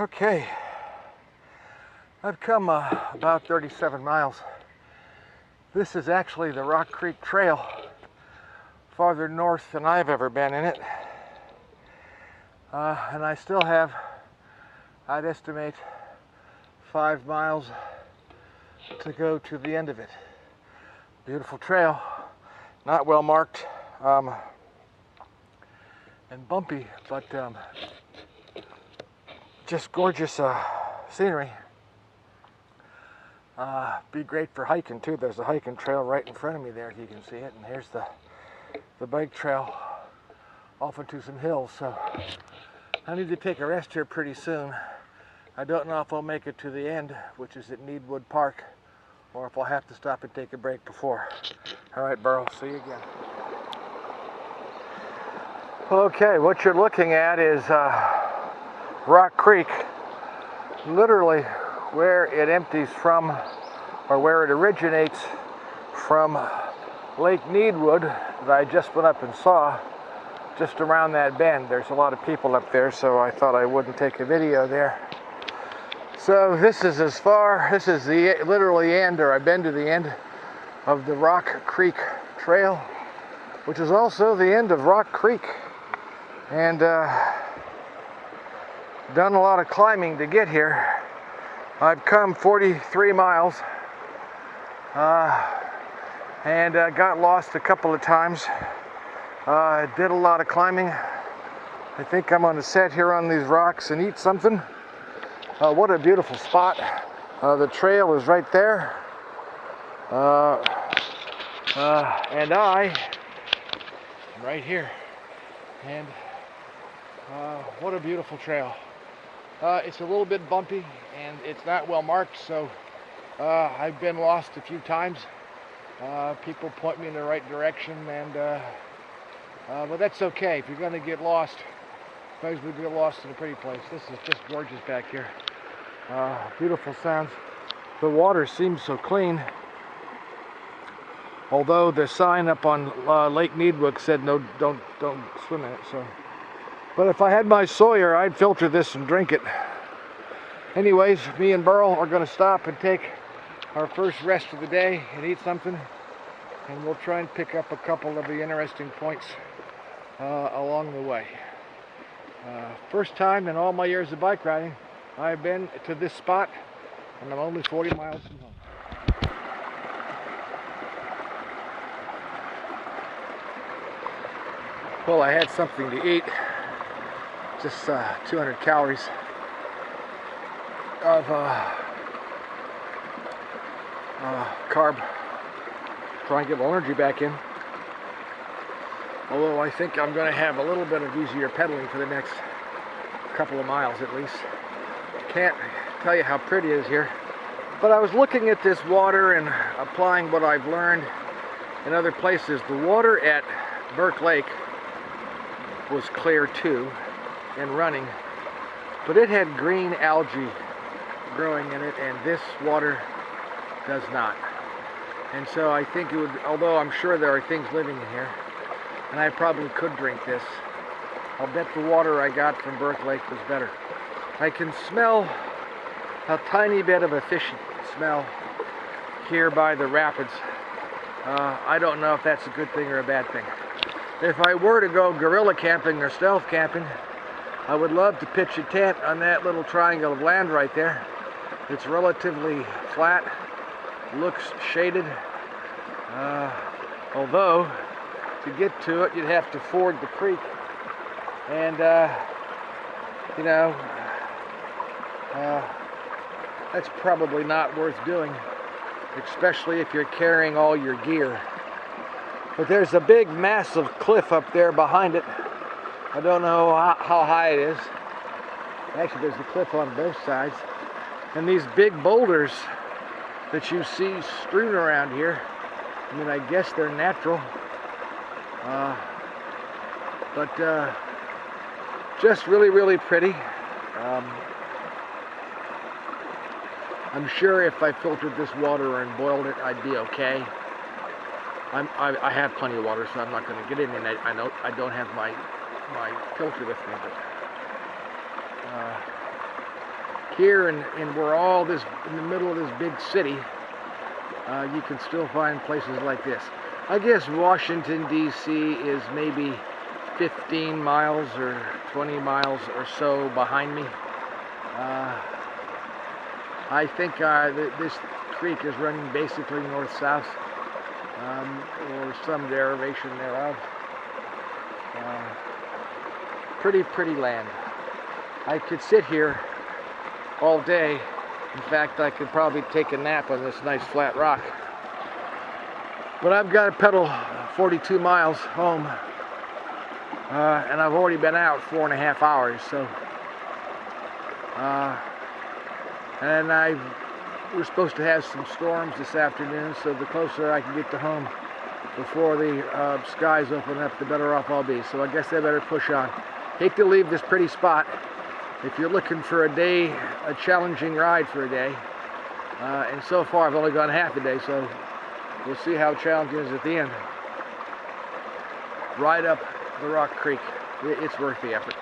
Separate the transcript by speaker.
Speaker 1: Okay, I've come about 37 miles. This is actually the Rock Creek Trail, farther north than I've ever been in it. And I still have, I'd estimate, 5 miles to go to the end of it. Beautiful trail, not well marked, and bumpy, but just gorgeous scenery. Be great for hiking too. There's a hiking trail right in front of me there, if you can see it, and here's the bike trail off into some hills. So I need to take a rest here pretty soon. I don't know if I'll make it to the end, which is at Needwood Park, or if I'll have to stop and take a break before. All right, Burl, see you again. Okay, what you're looking at is Rock Creek, literally where it empties from, or where it originates from Lake Needwood that I just went up and saw, just around that bend. There's a lot of people up there, so I thought I wouldn't take a video there. So this is as far, this is the literally end, or I've been to the end of the Rock Creek Trail, which is also the end of Rock Creek. And done a lot of climbing to get here. I've come 43 miles and got lost a couple of times. Did a lot of climbing. I think I'm going to sit here on these rocks and eat something. What a beautiful spot. The trail is right there. And I'm right here. And what a beautiful trail. It's a little bit bumpy and it's not well marked, so I've been lost a few times. People point me in the right direction, and but that's okay. If you're going to get lost, might as well get lost in a pretty place. This is just gorgeous back here. Beautiful sounds. The water seems so clean, although the sign up on Lake Needwood said no, don't swim in it. So, but if I had my Sawyer, I'd filter this and drink it. Anyways, me and Burl are going to stop and take our first rest of the day and eat something, and we'll try and pick up a couple of the interesting points along the way. First time in all my years of bike riding I've been to this spot, and I'm only 40 miles from home. Well, I had something to eat, just 200 calories of carb, try and get my energy back in. Although I think I'm going to have a little bit of easier pedaling for the next couple of miles at least. Can't tell you how pretty it is here, but I was looking at this water and applying what I've learned in other places. The water at Burke Lake was clear too and running, but it had green algae growing in it, and this water does not. And so I think it would, although I'm sure there are things living in here, and I probably could drink this, I'll bet the water I got from Burke Lake was better. I can smell a tiny bit of a fish smell here by the rapids. I don't know if that's a good thing or a bad thing. If I were to go guerrilla camping or stealth camping, I would love to pitch a tent on that little triangle of land right there. It's relatively flat, looks shaded, although to get to it you'd have to ford the creek, and you know, that's probably not worth doing, especially if you're carrying all your gear. But there's a big massive cliff up there behind it. I don't know how high it is. Actually, there's a cliff on both sides, and these big boulders that you see strewn around here, I mean, I guess they're natural, but just really pretty. I'm sure if I filtered this water and boiled it, I'd be okay. I have plenty of water, so I'm not going to get in, and I don't have my filter with me, but here and we're all this in the middle of this big city, you can still find places like this. I guess Washington, D.C. is maybe 15 miles or 20 miles or so behind me. I think this creek is running basically north-south, or some derivation thereof. Pretty land. I could sit here all day. In fact, I could probably take a nap on this nice flat rock. But I've got to pedal 42 miles home, and I've already been out 4.5 hours. So, and we're supposed to have some storms this afternoon. So the closer I can get to home before the skies open up, the better off I'll be. So I guess I better push on. Hate to leave this pretty spot. If you're looking for a day, a challenging ride for a day, and so far I've only gone half a day, so we'll see how challenging it is at the end. Ride up the Rock Creek. It's worth the effort.